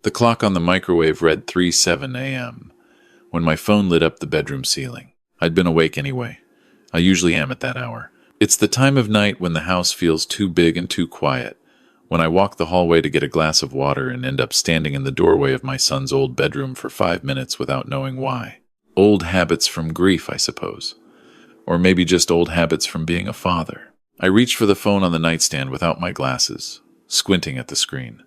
The clock on the microwave read 3:07 a.m. when my phone lit up the bedroom ceiling. I'd been awake anyway. I usually am at that hour. It's the time of night when the house feels too big and too quiet, when I walk the hallway to get a glass of water and end up standing in the doorway of my son's old bedroom for 5 minutes without knowing why. Old habits from grief, I suppose. Or maybe just old habits from being a father. I reached for the phone on the nightstand without my glasses, squinting at the screen.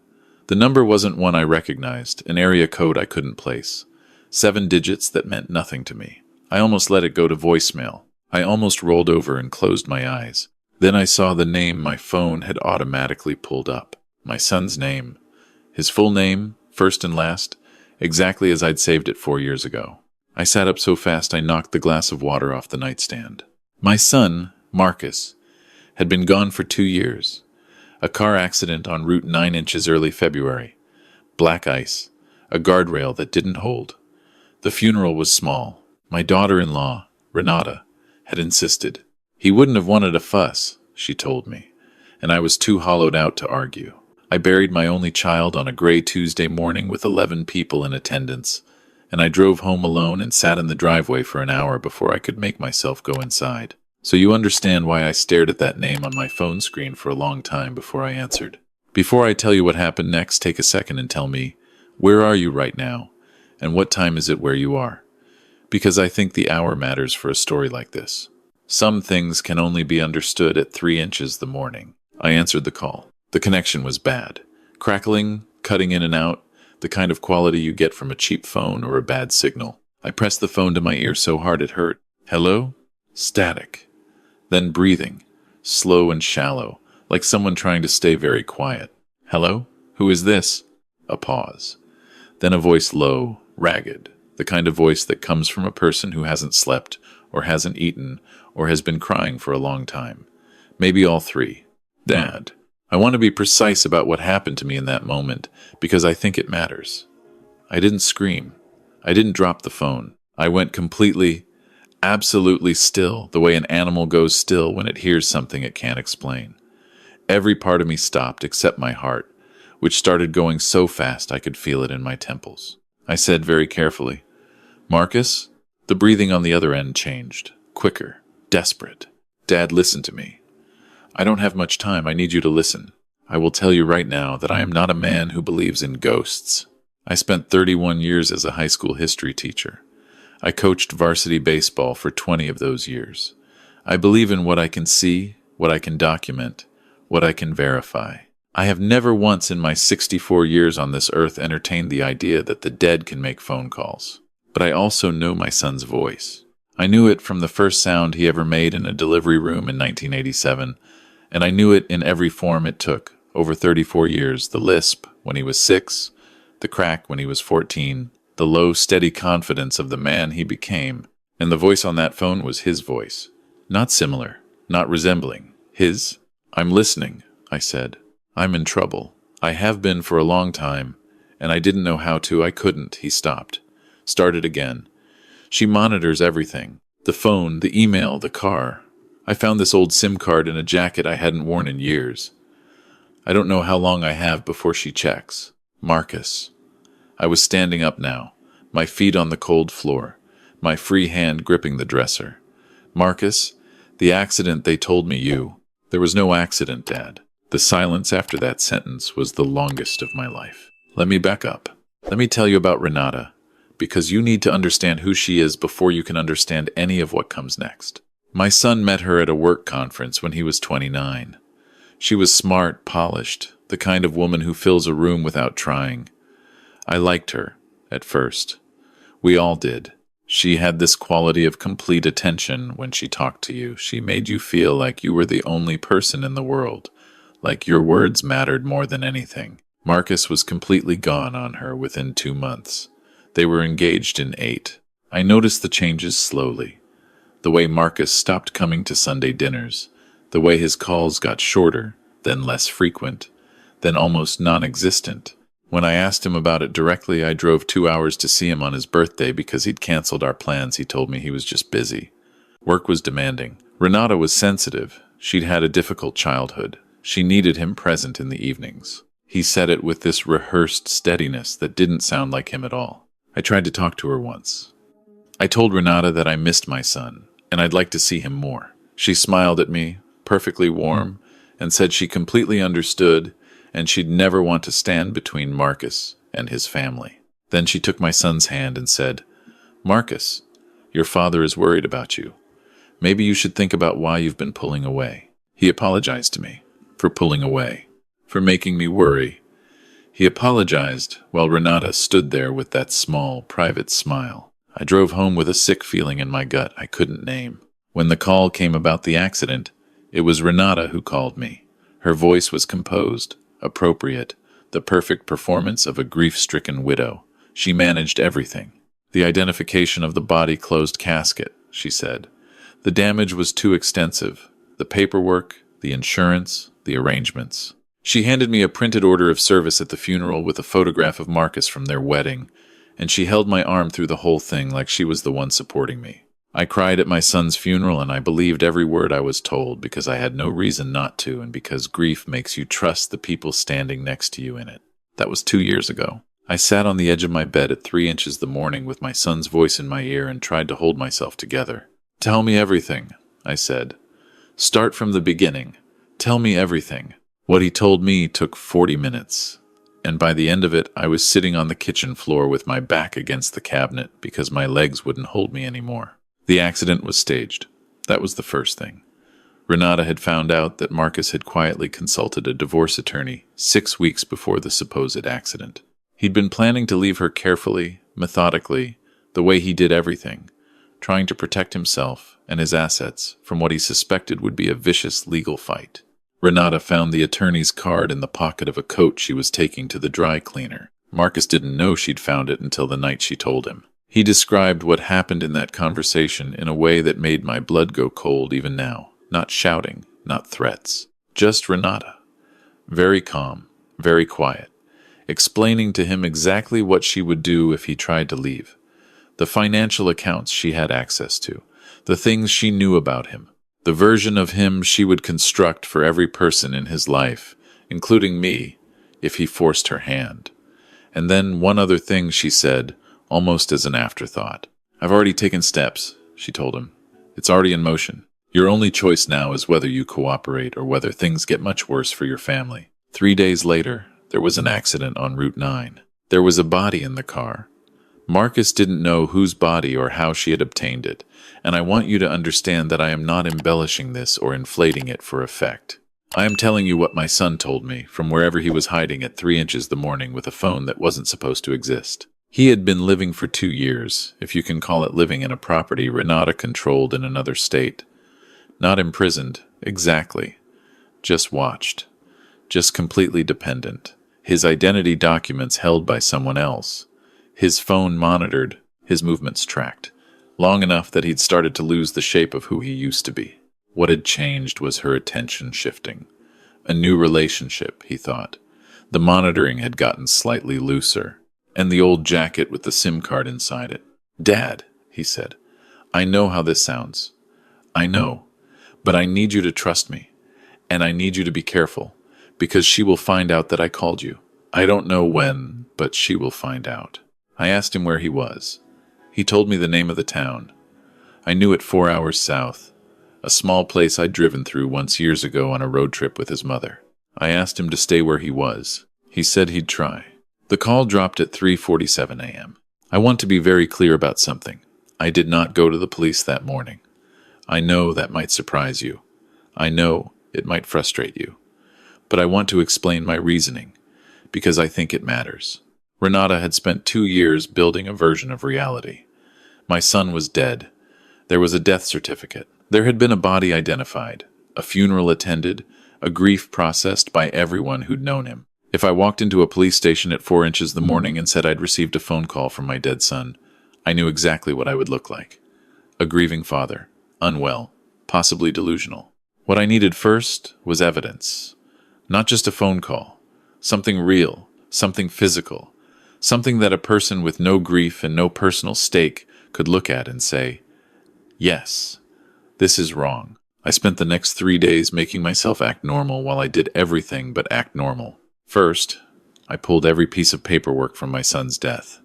The number wasn't one I recognized, an area code I couldn't place. 7 digits that meant nothing to me. I almost let it go to voicemail. I almost rolled over and closed my eyes. Then I saw the name my phone had automatically pulled up. My son's name. His full name, first and last, exactly as I'd saved it 4 years ago. I sat up so fast I knocked the glass of water off the nightstand. My son, Marcus, had been gone for 2 years. A car accident on Route 9 inches early February. Black ice. A guardrail that didn't hold. The funeral was small. My daughter-in-law, Renata, had insisted. He wouldn't have wanted a fuss, she told me, and I was too hollowed out to argue. I buried my only child on a gray Tuesday morning with 11 people in attendance, and I drove home alone and sat in the driveway for an hour before I could make myself go inside. So you understand why I stared at that name on my phone screen for a long time before I answered. Before I tell you what happened next, take a second and tell me, where are you right now, and what time is it where you are? Because I think the hour matters for a story like this. Some things can only be understood at 3 inches the morning. I answered the call. The connection was bad. Crackling, cutting in and out, the kind of quality you get from a cheap phone or a bad signal. I pressed the phone to my ear so hard it hurt. Hello? Static. Then breathing, slow and shallow, like someone trying to stay very quiet. Hello? Who is this? A pause. Then a voice low, ragged, the kind of voice that comes from a person who hasn't slept, or hasn't eaten, or has been crying for a long time. Maybe all three. Dad. I want to be precise about what happened to me in that moment, because I think it matters. I didn't scream. I didn't drop the phone. I went completely, absolutely still, the way an animal goes still when it hears something it can't explain. Every part of me stopped except my heart, which started going so fast I could feel it in my temples. I said very carefully, Marcus? The breathing on the other end changed, quicker, desperate. Dad, listen to me. I don't have much time. I need you to listen. I will tell you right now that I am not a man who believes in ghosts. I spent 31 years as a high school history teacher. I coached varsity baseball for 20 of those years. I believe in what I can see, what I can document, what I can verify. I have never once in my 64 years on this earth entertained the idea that the dead can make phone calls. But I also know my son's voice. I knew it from the first sound he ever made in a delivery room in 1987, and I knew it in every form it took, over 34 years, the lisp when he was 6, the crack when he was 14, the low, steady confidence of the man he became, and the voice on that phone was his voice. Not similar, not resembling. His. I'm listening, I said. I'm in trouble. I have been for a long time, and I didn't know how to. I couldn't. He stopped. Started again. She monitors everything. The phone, the email, the car. I found this old SIM card in a jacket I hadn't worn in years. I don't know how long I have before she checks. Marcus. I was standing up now, my feet on the cold floor, my free hand gripping the dresser. Marcus, the accident they told me you. There was no accident, Dad. The silence after that sentence was the longest of my life. Let me back up. Let me tell you about Renata, because you need to understand who she is before you can understand any of what comes next. My son met her at a work conference when he was 29. She was smart, polished, the kind of woman who fills a room without trying. I liked her, at first. We all did. She had this quality of complete attention when she talked to you. She made you feel like you were the only person in the world, like your words mattered more than anything. Marcus was completely gone on her within 2 months. They were engaged in 8. I noticed the changes slowly. The way Marcus stopped coming to Sunday dinners, the way his calls got shorter, then less frequent, then almost non-existent. When I asked him about it directly, I drove 2 hours to see him on his birthday because he'd canceled our plans. He told me he was just busy. Work was demanding. Renata was sensitive. She'd had a difficult childhood. She needed him present in the evenings. He said it with this rehearsed steadiness that didn't sound like him at all. I tried to talk to her once. I told Renata that I missed my son, and I'd like to see him more. She smiled at me, perfectly warm, and said she completely understood, and she'd never want to stand between Marcus and his family. Then she took my son's hand and said, "Marcus, your father is worried about you. Maybe you should think about why you've been pulling away." He apologized to me for pulling away, for making me worry. He apologized while Renata stood there with that small, private smile. I drove home with a sick feeling in my gut I couldn't name. When the call came about the accident, it was Renata who called me. Her voice was composed, appropriate, the perfect performance of a grief-stricken widow. She managed everything. The identification of the body closed casket, she said. The damage was too extensive. The paperwork, the insurance, the arrangements. She handed me a printed order of service at the funeral with a photograph of Marcus from their wedding, and she held my arm through the whole thing like she was the one supporting me. I cried at my son's funeral, and I believed every word I was told because I had no reason not to, and because grief makes you trust the people standing next to you in it. That was 2 years ago. I sat on the edge of my bed at 3 inches the morning with my son's voice in my ear and tried to hold myself together. "Tell me everything," I said. "Start from the beginning. Tell me everything." What he told me took 40 minutes, and by the end of it, I was sitting on the kitchen floor with my back against the cabinet because my legs wouldn't hold me anymore. The accident was staged. That was the first thing. Renata had found out that Marcus had quietly consulted a divorce attorney 6 weeks before the supposed accident. He'd been planning to leave her carefully, methodically, the way he did everything, trying to protect himself and his assets from what he suspected would be a vicious legal fight. Renata found the attorney's card in the pocket of a coat she was taking to the dry cleaner. Marcus didn't know she'd found it until the night she told him. He described what happened in that conversation in a way that made my blood go cold even now. Not shouting, not threats. Just Renata. Very calm, very quiet, explaining to him exactly what she would do if he tried to leave. The financial accounts she had access to. The things she knew about him. The version of him she would construct for every person in his life, including me, if he forced her hand. And then one other thing she said, almost as an afterthought. "I've already taken steps," she told him. "It's already in motion. Your only choice now is whether you cooperate or whether things get much worse for your family." 3 days later, there was an accident on Route 9. There was a body in the car. Marcus didn't know whose body or how she had obtained it, and I want you to understand that I am not embellishing this or inflating it for effect. I am telling you what my son told me from wherever he was hiding at 3 inches the morning with a phone that wasn't supposed to exist. He had been living for 2 years, if you can call it living in a property Renata controlled in another state. Not imprisoned, exactly. Just watched. Just completely dependent. His identity documents held by someone else. His phone monitored, his movements tracked. Long enough that he'd started to lose the shape of who he used to be. What had changed was her attention shifting. A new relationship, he thought. The monitoring had gotten slightly looser. And the old jacket with the SIM card inside it. "Dad," he said, "I know how this sounds. I know. But I need you to trust me. And I need you to be careful. Because she will find out that I called you. I don't know when, but she will find out." I asked him where he was. He told me the name of the town. I knew it 4 hours south. A small place I'd driven through once years ago on a road trip with his mother. I asked him to stay where he was. He said he'd try. The call dropped at 3:47 a.m. I want to be very clear about something. I did not go to the police that morning. I know that might surprise you. I know it might frustrate you. But I want to explain my reasoning, because I think it matters. Renata had spent 2 years building a version of reality. My son was dead. There was a death certificate. There had been a body identified, a funeral attended, a grief processed by everyone who'd known him. If I walked into a police station at 4 inches the morning and said I'd received a phone call from my dead son, I knew exactly what I would look like. A grieving father, unwell, possibly delusional. What I needed first was evidence. Not just a phone call. Something real, something physical. Something that a person with no grief and no personal stake could look at and say, "Yes, this is wrong." I spent the next 3 days making myself act normal while I did everything but act normal. First, I pulled every piece of paperwork from my son's death.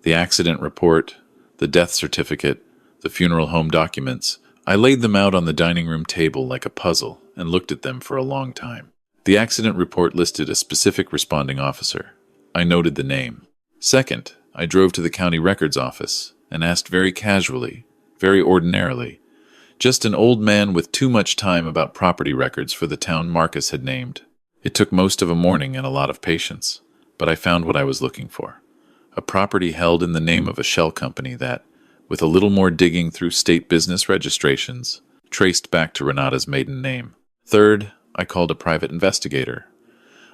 The accident report, the death certificate, the funeral home documents. I laid them out on the dining room table like a puzzle and looked at them for a long time. The accident report listed a specific responding officer. I noted the name. Second, I drove to the county records office and asked very casually, very ordinarily, just an old man with too much time about property records for the town Marcus had named. It took most of a morning and a lot of patience, but I found what I was looking for. A property held in the name of a shell company that, with a little more digging through state business registrations, traced back to Renata's maiden name. Third, I called a private investigator.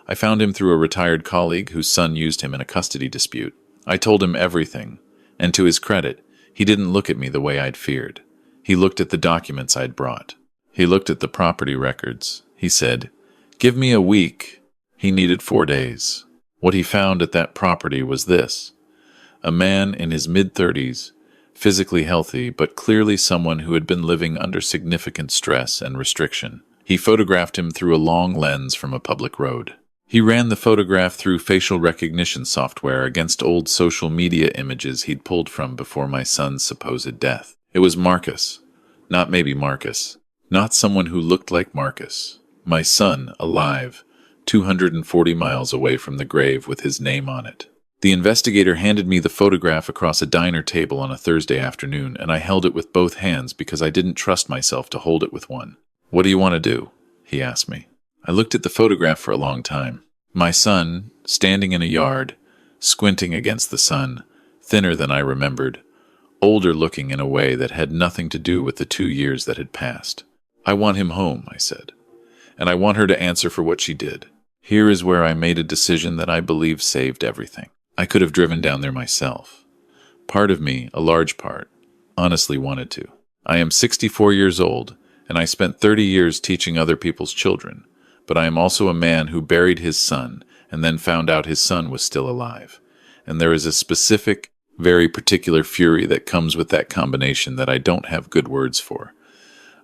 I found him through a retired colleague whose son used him in a custody dispute. I told him everything, and to his credit, he didn't look at me the way I'd feared. He looked at the documents I'd brought. He looked at the property records. He said, "Give me a week." He needed 4 days. What he found at that property was this: a man in his mid-30s, physically healthy, but clearly someone who had been living under significant stress and restriction. He photographed him through a long lens from a public road. He ran the photograph through facial recognition software against old social media images he'd pulled from before my son's supposed death. It was Marcus. Not maybe Marcus. Not someone who looked like Marcus. My son, alive, 240 miles away from the grave with his name on it. The investigator handed me the photograph across a diner table on a Thursday afternoon, and I held it with both hands because I didn't trust myself to hold it with one. "What do you want to do?" he asked me. I looked at the photograph for a long time. My son, standing in a yard, squinting against the sun, thinner than I remembered, older looking in a way that had nothing to do with the 2 years that had passed. "I want him home," I said, "and I want her to answer for what she did." Here is where I made a decision that I believe saved everything. I could have driven down there myself. Part of me, a large part, honestly wanted to. I am 64 years old, and I spent 30 years teaching other people's children, but I am also a man who buried his son and then found out his son was still alive. And there is a specific, very particular fury that comes with that combination that I don't have good words for.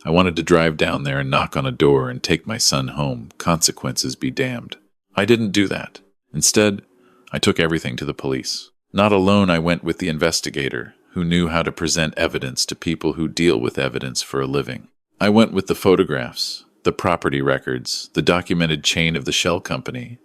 I wanted to drive down there and knock on a door and take my son home, consequences be damned. I didn't do that. Instead, I took everything to the police. Not alone, I went with the investigator, who knew how to present evidence to people who deal with evidence for a living. I went with the photographs, the property records, the documented chain of the shell company,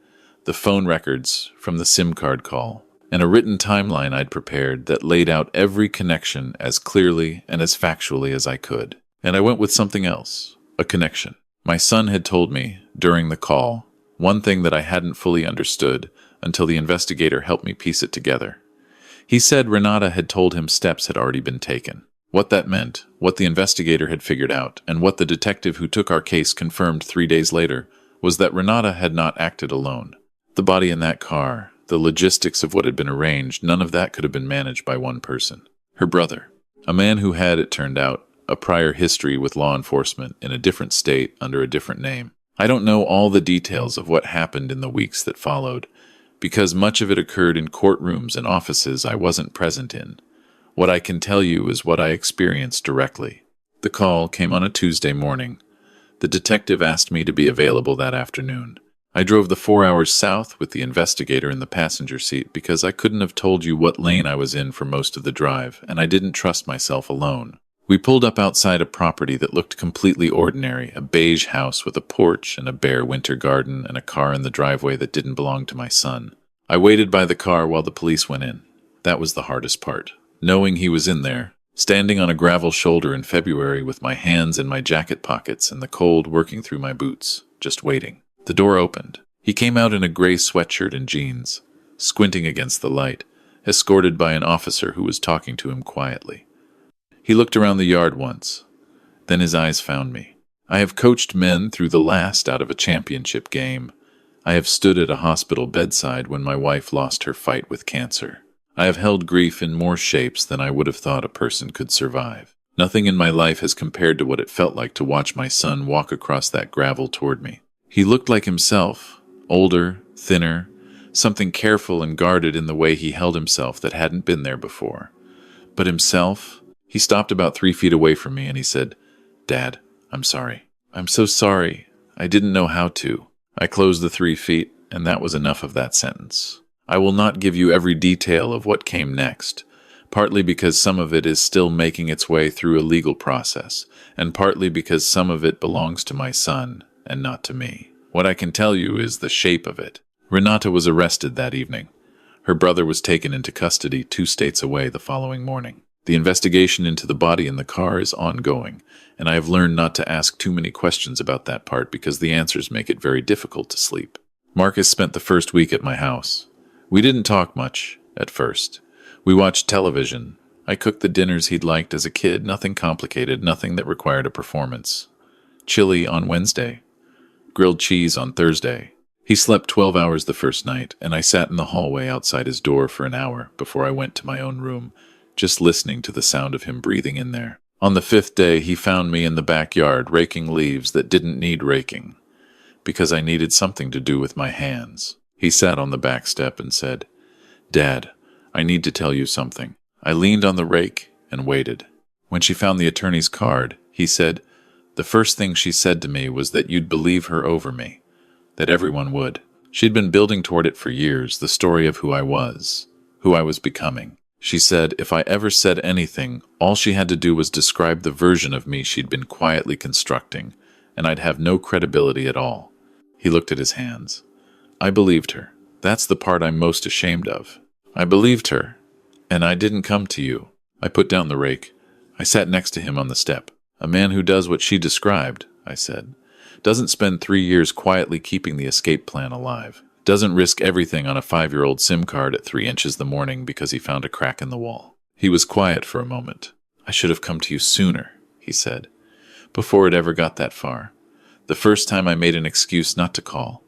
the phone records from the SIM card call, and a written timeline I'd prepared that laid out every connection as clearly and as factually as I could. And I went with something else, a connection. My son had told me, during the call, one thing that I hadn't fully understood until the investigator helped me piece it together. He said Renata had told him steps had already been taken. What that meant, what the investigator had figured out, and what the detective who took our case confirmed 3 days later, was that Renata had not acted alone. The body in that car, the logistics of what had been arranged, none of that could have been managed by one person. Her brother, a man who had, it turned out, a prior history with law enforcement in a different state under a different name. I don't know all the details of what happened in the weeks that followed, because much of it occurred in courtrooms and offices I wasn't present in. What I can tell you is what I experienced directly. The call came on a Tuesday morning. The detective asked me to be available that afternoon. I drove the 4 hours south with the investigator in the passenger seat because I couldn't have told you what lane I was in for most of the drive, and I didn't trust myself alone. We pulled up outside a property that looked completely ordinary, a beige house with a porch and a bare winter garden and a car in the driveway that didn't belong to my son. I waited by the car while the police went in. That was the hardest part. Knowing he was in there, standing on a gravel shoulder in February with my hands in my jacket pockets and the cold working through my boots, just waiting. The door opened. He came out in a gray sweatshirt and jeans, squinting against the light, escorted by an officer who was talking to him quietly. He looked around the yard once. Then his eyes found me. I have coached men through the last out of a championship game. I have stood at a hospital bedside when my wife lost her fight with cancer. I have held grief in more shapes than I would have thought a person could survive. Nothing in my life has compared to what it felt like to watch my son walk across that gravel toward me. He looked like himself, older, thinner, something careful and guarded in the way he held himself that hadn't been there before. But himself, he stopped about 3 feet away from me and he said, "Dad, I'm sorry. I'm so sorry. I didn't know how to." I closed the 3 feet and that was enough of that sentence. I will not give you every detail of what came next, partly because some of it is still making its way through a legal process, and partly because some of it belongs to my son and not to me. What I can tell you is the shape of it. Renata was arrested that evening. Her brother was taken into custody 2 states away the following morning. The investigation into the body in the car is ongoing, and I have learned not to ask too many questions about that part because the answers make it very difficult to sleep. Marcus spent the first week at my house. We didn't talk much at first. We watched television. I cooked the dinners he'd liked as a kid, nothing complicated, nothing that required a performance. Chili on Wednesday. Grilled cheese on Thursday. He slept 12 hours the first night, and I sat in the hallway outside his door for an hour before I went to my own room, just listening to the sound of him breathing in there. On the 5th day, he found me in the backyard raking leaves that didn't need raking, because I needed something to do with my hands. He sat on the back step and said, "Dad, I need to tell you something." I leaned on the rake and waited. When she found the attorney's card, he said, "The first thing she said to me was that you'd believe her over me, that everyone would." She'd been building toward it for years, the story of who I was becoming. She said if I ever said anything, all she had to do was describe the version of me she'd been quietly constructing, and I'd have no credibility at all. He looked at his hands. I believed her. That's the part I'm most ashamed of. I believed her, and I didn't come to you. I put down the rake. I sat next to him on the step. "A man who does what she described," I said, "doesn't spend 3 years quietly keeping the escape plan alive. Doesn't risk everything on a 5-year-old SIM card at 3 inches the morning because he found a crack in the wall." He was quiet for a moment. "I should have come to you sooner," he said, "before it ever got that far. The first time I made an excuse not to call.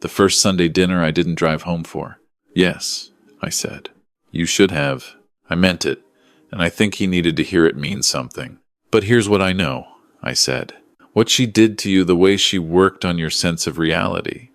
The first Sunday dinner I didn't drive home for." "Yes," I said. "You should have." I meant it, and I think he needed to hear it mean something. "But here's what I know," I said. "What she did to you, the way she worked on your sense of reality,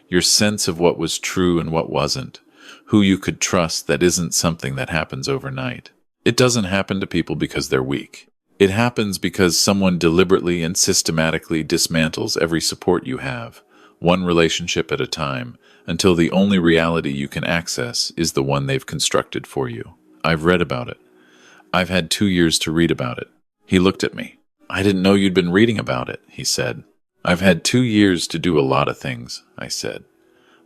your sense of what was true and what wasn't, who you could trust, that isn't something that happens overnight. It doesn't happen to people because they're weak. It happens because someone deliberately and systematically dismantles every support you have, one relationship at a time, until the only reality you can access is the one they've constructed for you. I've read about it. I've had 2 years to read about it." He looked at me. "I didn't know you'd been reading about it," he said. "I've had 2 years to do a lot of things," I said.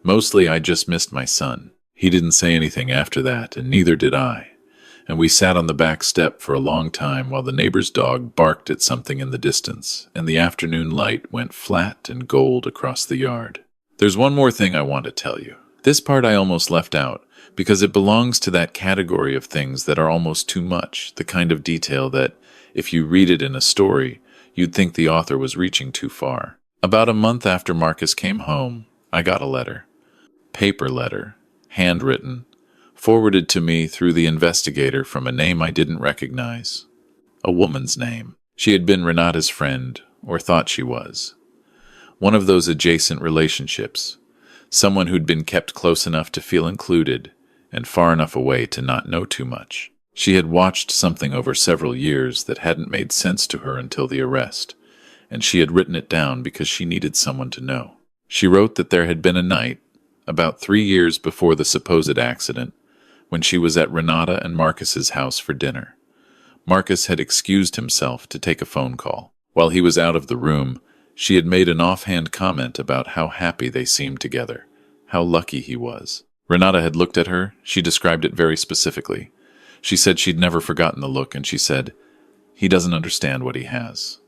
"Mostly I just missed my son." He didn't say anything after that, and neither did I. And we sat on the back step for a long time while the neighbor's dog barked at something in the distance, and the afternoon light went flat and gold across the yard. There's one more thing I want to tell you. This part I almost left out, because it belongs to that category of things that are almost too much, the kind of detail that, if you read it in a story, you'd think the author was reaching too far. About a month after Marcus came home, I got a letter. Paper letter, handwritten, forwarded to me through the investigator from a name I didn't recognize. A woman's name. She had been Renata's friend, or thought she was. One of those adjacent relationships. Someone who'd been kept close enough to feel included, and far enough away to not know too much. She had watched something over several years that hadn't made sense to her until the arrest, and she had written it down because she needed someone to know. She wrote that there had been a night, about 3 years before the supposed accident, when she was at Renata and Marcus's house for dinner. Marcus had excused himself to take a phone call. While he was out of the room, she had made an offhand comment about how happy they seemed together, how lucky he was. Renata had looked at her. She described it very specifically. She said she'd never forgotten the look, and she said, "He doesn't understand what he has.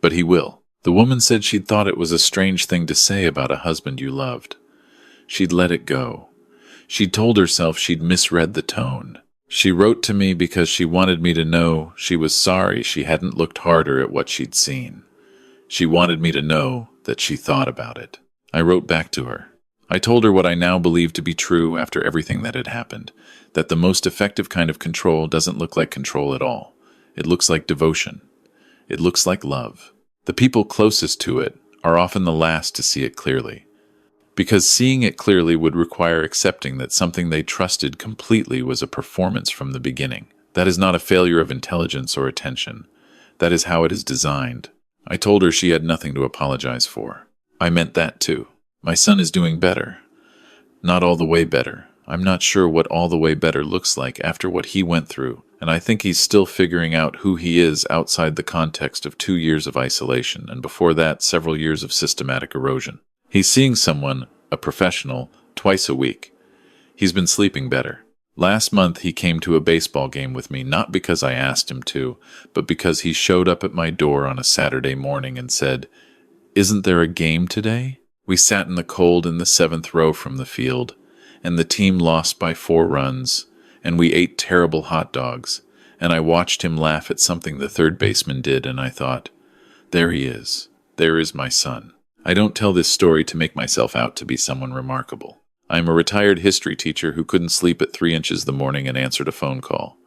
But he will." The woman said she'd thought it was a strange thing to say about a husband you loved. She'd let it go. She'd told herself she'd misread the tone. She wrote to me because she wanted me to know she was sorry she hadn't looked harder at what she'd seen. She wanted me to know that she thought about it. I wrote back to her. I told her what I now believe to be true after everything that had happened, that the most effective kind of control doesn't look like control at all. It looks like devotion. It looks like love. The people closest to it are often the last to see it clearly, because seeing it clearly would require accepting that something they trusted completely was a performance from the beginning. That is not a failure of intelligence or attention. That is how it is designed. I told her she had nothing to apologize for. I meant that too. My son is doing better. Not all the way better. I'm not sure what all the way better looks like after what he went through, and I think he's still figuring out who he is outside the context of 2 years of isolation, and before that, several years of systematic erosion. He's seeing someone, a professional, twice a week. He's been sleeping better. Last month, he came to a baseball game with me, not because I asked him to, but because he showed up at my door on a Saturday morning and said, "Isn't there a game today?" We sat in the cold in the 7th row from the field, and the team lost by 4 runs, and we ate terrible hot dogs, and I watched him laugh at something the third baseman did, and I thought, there he is. There is my son. I don't tell this story to make myself out to be someone remarkable. I am a retired history teacher who couldn't sleep at 3 inches the morning and answered a phone call.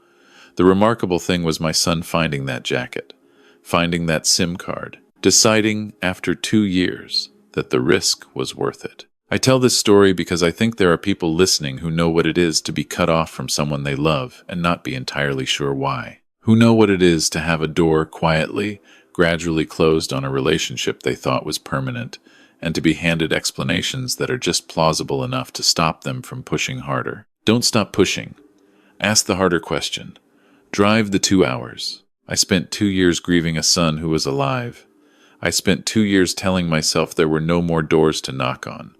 The remarkable thing was my son finding that jacket, finding that SIM card, deciding after 2 years that the risk was worth it. I tell this story because I think there are people listening who know what it is to be cut off from someone they love and not be entirely sure why. Who know what it is to have a door quietly, gradually closed on a relationship they thought was permanent, and to be handed explanations that are just plausible enough to stop them from pushing harder. Don't stop pushing. Ask the harder question. Drive the 2 hours. I spent 2 years grieving a son who was alive. I spent 2 years telling myself there were no more doors to knock on.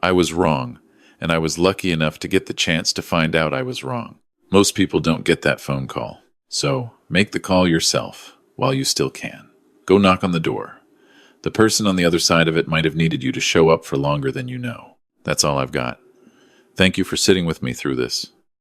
I was wrong, and I was lucky enough to get the chance to find out I was wrong. Most people don't get that phone call. So, make the call yourself, while you still can. Go knock on the door. The person on the other side of it might have needed you to show up for longer than you know. That's all I've got. Thank you for sitting with me through this.